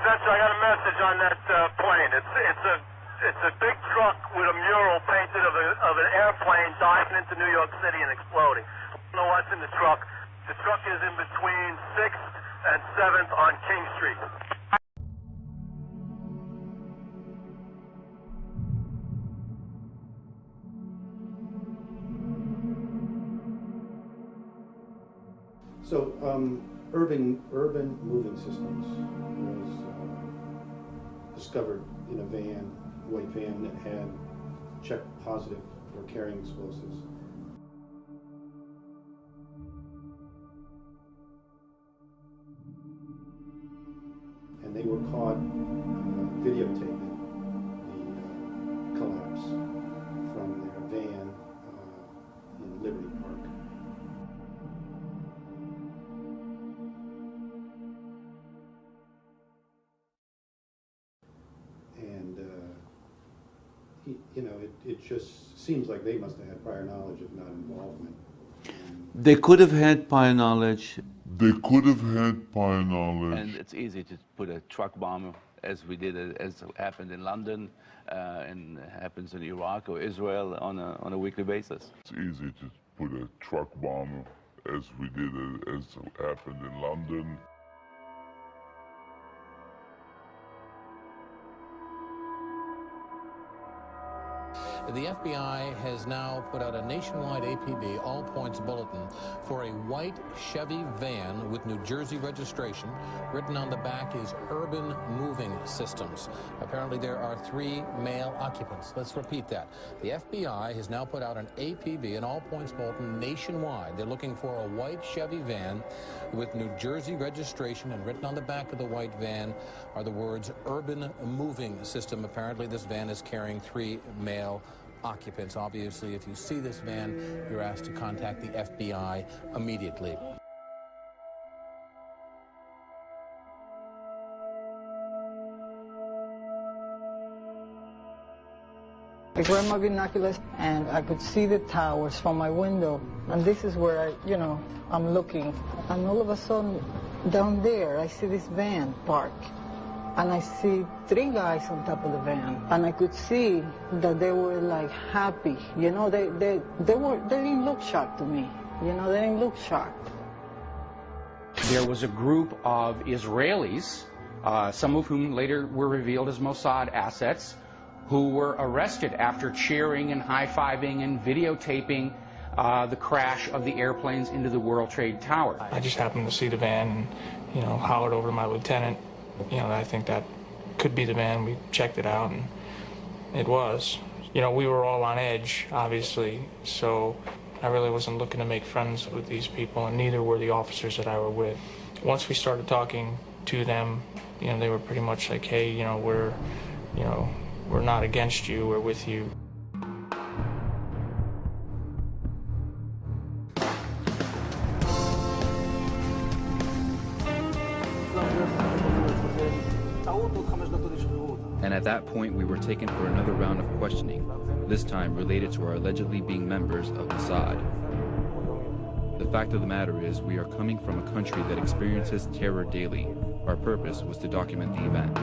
Spencer, I got a message on that plane. It's a big truck with a mural painted of an airplane diving into New York City and exploding. I don't know what's in the truck. The truck is in between 6th and 7th on King Street. So, Urban Moving Systems was discovered in a van, white van that had checked positive for carrying explosives. And they were caught videotaping the collapse from their van in Liberty Park. It just seems like they must have had prior knowledge, if not involvement. They could have had prior knowledge. And it's easy to put a truck bomb, as we did, as happened in London, and happens in Iraq or Israel on a weekly basis. It's easy to put a truck bomb, as we did, as happened in London. The FBI has now put out a nationwide APB, all points bulletin, for a white Chevy van with New Jersey registration. Written on the back is Urban Moving Systems. Apparently there are 3 male occupants. Let's repeat that. The FBI has now put out an APB, an all points bulletin, nationwide. They're looking for a white Chevy van with New Jersey registration, and written on the back of the white van are the words Urban Moving System. Apparently this van is carrying 3 male occupants. Obviously, if you see this van, you're asked to contact the FBI immediately. I grabbed my binoculars and I could see the towers from my window. And this is where I'm looking. And all of a sudden, down there, I see this van parked. And I see 3 guys on top of the van, and I could see that they were like happy. They didn't look shocked to me. They didn't look shocked. There was a group of Israelis, some of whom later were revealed as Mossad assets, who were arrested after cheering and high-fiving and videotaping the crash of the airplanes into the World Trade Tower. I just happened to see the van and, hollered over to my lieutenant. I think that could be the van. We checked it out, and it was. We were all on edge, obviously, so I really wasn't looking to make friends with these people, and neither were the officers that I were with. Once we started talking to them, they were pretty much like, hey, we're not against you, we're with you. And at that point, we were taken for another round of questioning, this time related to our allegedly being members of Mossad. The fact of the matter is, we are coming from a country that experiences terror daily. Our purpose was to document the event.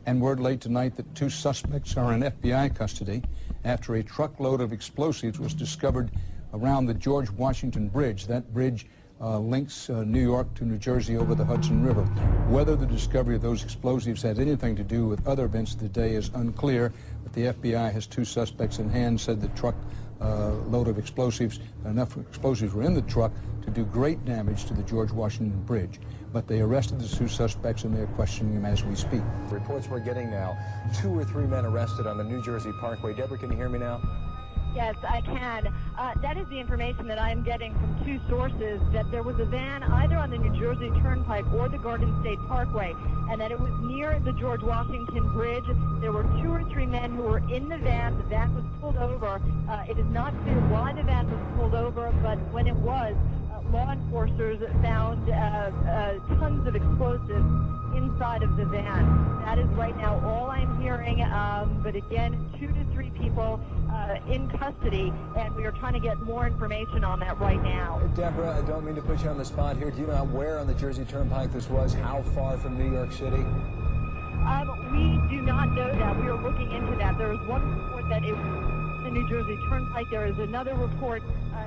And word late tonight that 2 suspects are in FBI custody after a truckload of explosives was discovered around the George Washington Bridge. That bridge links New York to New Jersey over the Hudson River. Whether the discovery of those explosives had anything to do with other events of the day is unclear, but the FBI has 2 suspects in hand, said the truck load of explosives, enough explosives were in the truck to do great damage to the George Washington Bridge. But they arrested the 2 suspects and they're questioning them as we speak. Reports we're getting now, 2 or 3 men arrested on the New Jersey Parkway. Deborah, can you hear me now? Yes, I can. That is the information that I'm getting from 2 sources, that there was a van either on the New Jersey Turnpike or the Garden State Parkway, and that it was near the George Washington Bridge. There were 2 or 3 men who were in the van. The van was pulled over. It is not clear why the van was pulled over, but when it was, law enforcers found tons of explosives inside of the van. That is right now all I'm hearing. hearing, but again, 2 to 3 people in custody, and we are trying to get more information on that right now. Deborah, I don't mean to put you on the spot here. Do you know where on the Jersey Turnpike this was? How far from New York City? We do not know that. We are looking into that. There is one report that it was the New Jersey Turnpike. There is another report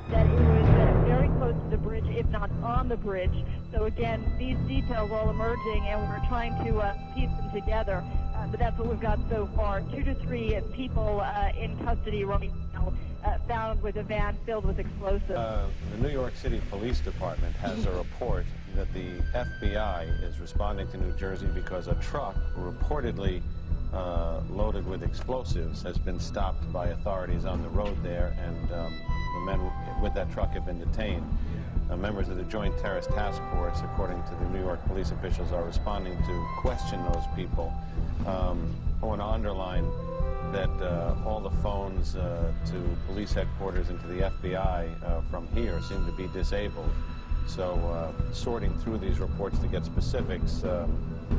that it was very close to the bridge, if not on the bridge. So again, these details all emerging, and we're trying to piece them together. But that's what we've got so far. 2 to 3 people in custody right now, found with a van filled with explosives. The New York City Police Department has a report that the FBI is responding to New Jersey because a truck reportedly loaded with explosives has been stopped by authorities on the road there, and the men with that truck have been detained. Members of the Joint Terrorist Task Force, according to the New York police officials, are responding to question those people. I want to underline that all the phones to police headquarters and to the FBI from here seem to be disabled. So sorting through these reports to get specifics, to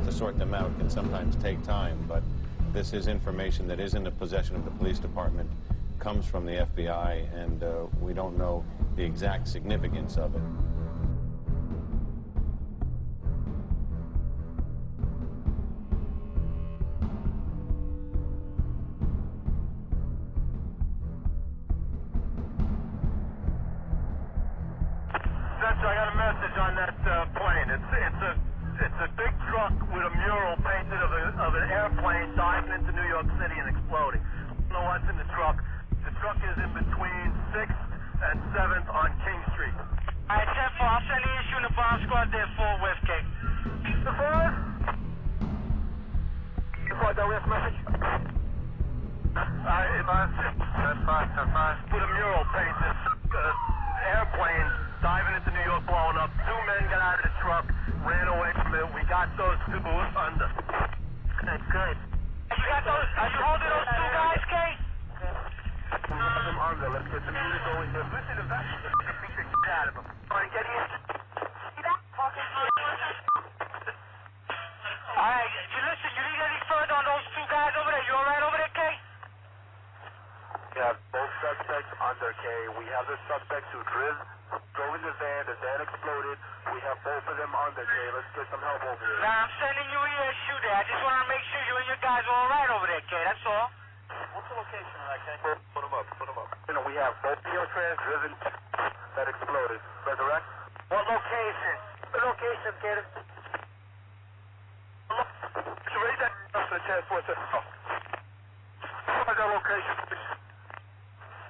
sort them out can sometimes take time, but this is information that is in the possession of the police department, comes from the FBI, and we don't know the exact significance of it. I got a message on that plane. It's a big truck with a mural painted of an airplane diving into New York City and exploding. I don't know what's in the truck. The truck is in between 6th and 7th on King Street. All right, 10-4, I'll send the issue in the bomb squad there for West K. The forward? The forward, that West message? That's fine. With a mural painted, airplane diving into New York, blowing up. 2 men got out of the truck, ran away from it. We got those 2 under. That's good. You got those? Are you holding those 2 guys, Kay? We have them under. Let's get some units going there. Listen, investigate the beat the out of them. All right, get in. All right, listen, you need any further on those 2 guys over there? You all right over there, Kay? We have both suspects under, Kay. We have the suspects who drove in the van exploded. We have both of them under, Kay. Let's get some help over here. Now, I'm sending you here to shoot there. I just want to make sure you and your guys are all right over there, Kay. That's all. What's the location of that, Kay? Put them up. You know, we have both Neotrans driven that exploded. Is that correct? What location? The location, Kay. You read that? That's the chance for us. What's that location, please?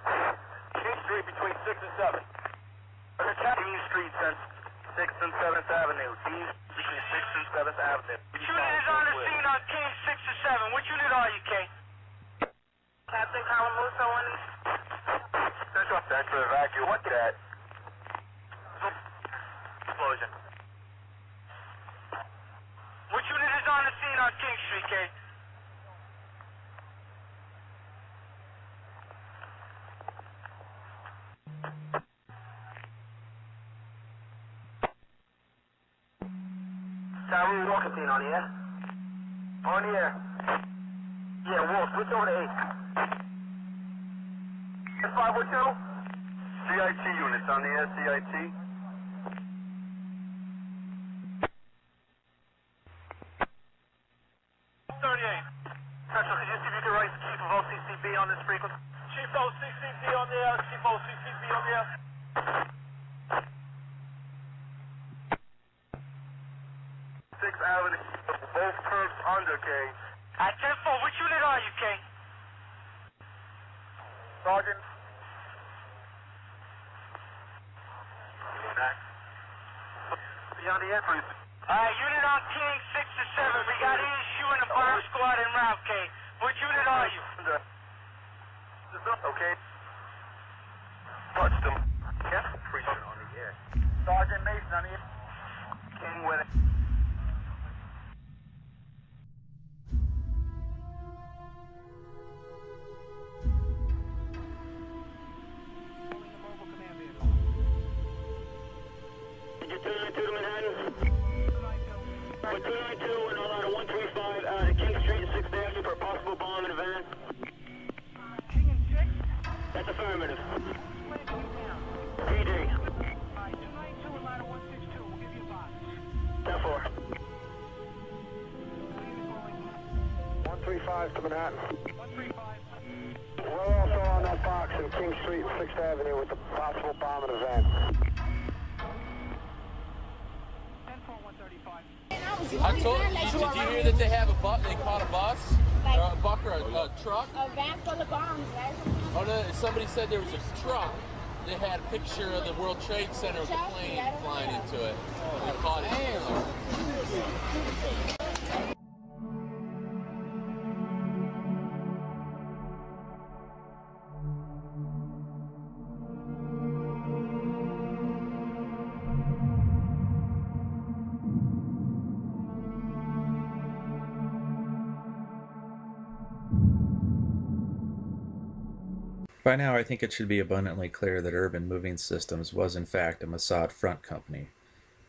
King Street between 6th and 7th. Dean Street, 6th and 7th Avenue. Dean between 6th and 7th Avenue. Which unit is on the scene on King 6 or 7? Which unit are you, Kay? Captain Calamuso on Central. Central evacuate. What's that? Explosion. Which unit is on the scene on King Street, Kay? Tyree Walkerstein on the air? On the air. Yeah, Wolf, switch over to 8. 512? CIT units on the air, CIT. 38. Central, can you see if you can write the Chief of OCCB on this frequency? Chief OCCB on the air, Chief OCCB on the air. 6th Avenue, both curves under, Kay. At 10-4, which unit are you, Kay? Sergeant. Beyond the air, please. Alright, unit on King 6 to 7. We got an issue in the bomb squad en route, Kay. Which unit are you? Okay. Touched him. Yeah. Appreciate it on the air. Sergeant Mason on the air. King with it. Platoon 2 and all out of 135 King Street and 6th Avenue for a possible Manhattan. 135. We're also on that box in King Street and 6th Avenue with a possible bomb in a van. 10-4-135. I told you, did you hear that they have a bus? They caught a bus, or a buck, or a truck? A van full of bombs, right? Oh no! Somebody said there was a truck. They had a picture of the World Trade Center with a plane flying into it. They caught it. By now, I think it should be abundantly clear that Urban Moving Systems was in fact a Mossad front company.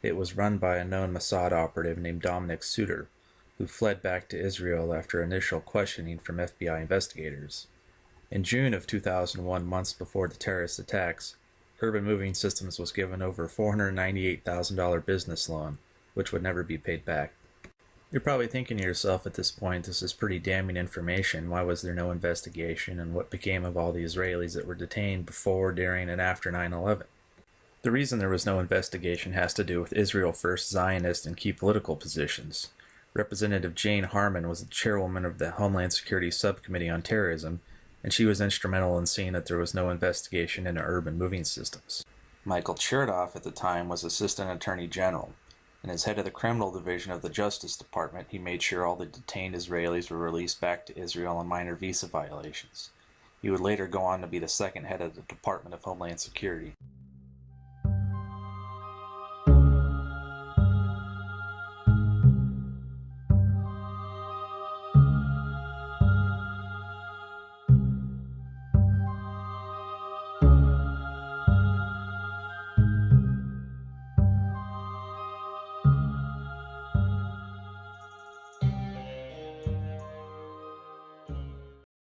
It was run by a known Mossad operative named Dominic Suter, who fled back to Israel after initial questioning from FBI investigators. In June of 2001, months before the terrorist attacks, Urban Moving Systems was given over a $498,000 business loan, which would never be paid back. You're probably thinking to yourself at this point, this is pretty damning information. Why was there no investigation, and what became of all the Israelis that were detained before, during, and after 9/11? The reason there was no investigation has to do with Israel First Zionist and key political positions. Representative Jane Harman was the chairwoman of the Homeland Security Subcommittee on Terrorism, and she was instrumental in seeing that there was no investigation into Urban Moving Systems. Michael Chertoff at the time was Assistant Attorney General, and as head of the criminal division of the Justice Department, he made sure all the detained Israelis were released back to Israel on minor visa violations. He would later go on to be the second head of the Department of Homeland Security.